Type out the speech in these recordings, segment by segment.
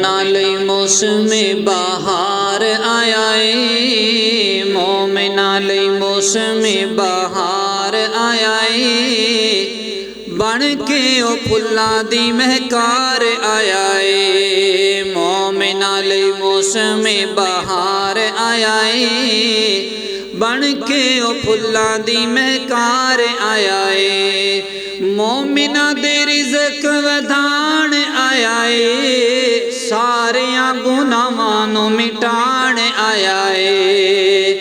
مومناں لئی موسم بہار آیا ہے، مومناں لئی موسم بہار آیا ہے، بن کے او پھلاں دی مہکار آیا ہے، مومناں لئی موسم بہار آیا ہے، بن کے او پھلاں دی مہکار آیا ہے، مومناں دے رزق ودھان آیا ہے، ساریاں گناہاں نوں مٹان آیا ہے،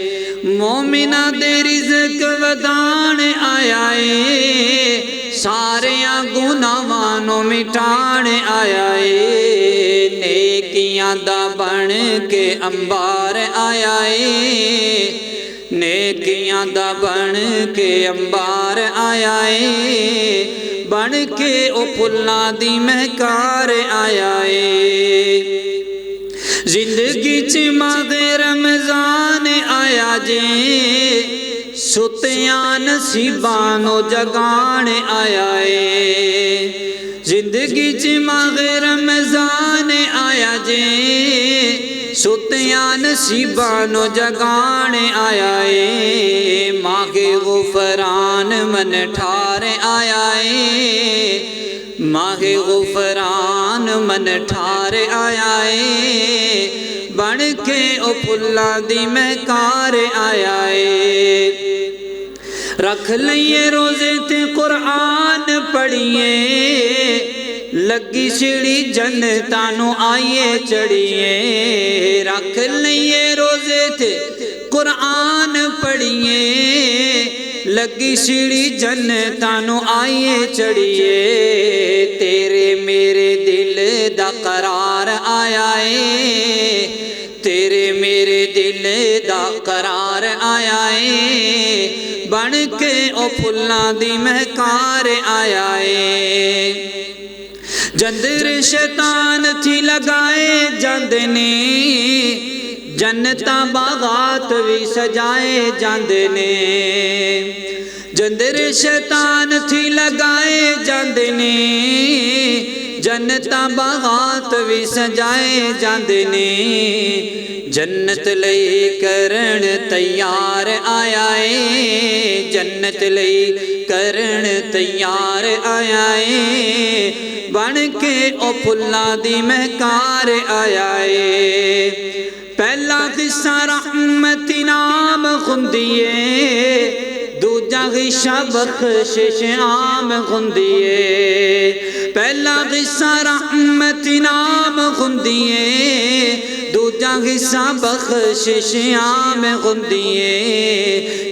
مومناں دے رزق ودھان آیا ہے، ساریاں گناہاں نوں مٹان آیا ہے، نیکیاں دا بن کے انبار آیا ہے، نیکیاں دا بن کے انبار آیا ہے، بن کے او پھلاں دی مہکار آیا ہے، زندگی چ ماہ رمضان آیا جے، ستیاں نصیباں نوں جگان آیا ہے، زندگی چ ماہ رمضان آیا جے، ستیاں نصیباں نوں جگان آیا ہے، ماہ غفران من ٹھار آیا ہے، ماہ غفران من ٹھار آیا ہے، بن کے او پھلاں دی مہکار آیا ہے، رکھ لئیے روزے تے قرآن پڑھیے، لگی سیڑھی جنتاں نوں آئیے چڑھیے، رکھ لئیے روزے تے قرآن پڑھیے، لگی سیڑھی جنتاں نوں آئیے چڑھیے، تیرے میرے دل دا قرار آیا ہے، تیرے میرے دل دا قرار آیا ہے، بن کے او پھلاں دی مہکار آیا ہے، جندر شیطان تھی لگائے جاندے نے، جنتاں باغات وی سجائے جاندے نے، جندر شیطان تھی لگائے جاندے نے، جنتاں باغات وی سجائے جاندے نے، جنت لئی کرن تیار آیا ہے، جنت لئی کرن تیار آیا ہے، بن کے او پھلاں دی مہکار آیا ہے، پہلا قصہ رحمت انعام خندیے، دوجا قصہ بخشش عام خندیے، پہلا قصہ رحمت انعام خندیے، دوجا قصہ بخشش عام خندیے،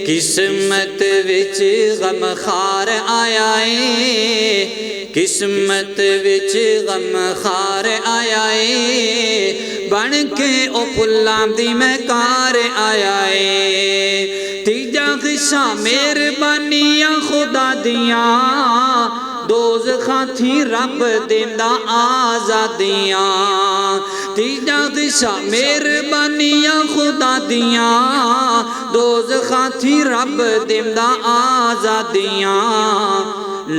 قسمت وچ غم خار آیا ہے، قسمت وچ غم خار آیا ہے، بن کے او پھلاں دی مہکار آیا ہے، تیجا قصہ مہربانیاں خدا دیاں، دوزخاں تھی رب دیندا آزادیاں، تیجا قصہ مہربانیاں خدا دیاں، دوزخاں تھی رب دیندا آزادیاں،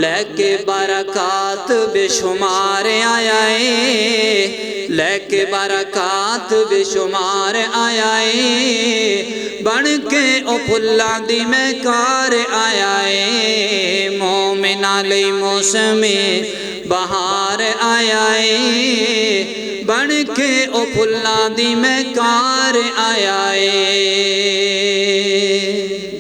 لے کے برکات بے شمار آیا ہے، لے کے برکات بے شمار آیا ہے، بن کے او پھلاں دی مہکار آیا ہے، مومناں لئی موسم بہار آیا ہے، بن کے او پھلاں دی مہکار آیا ہے۔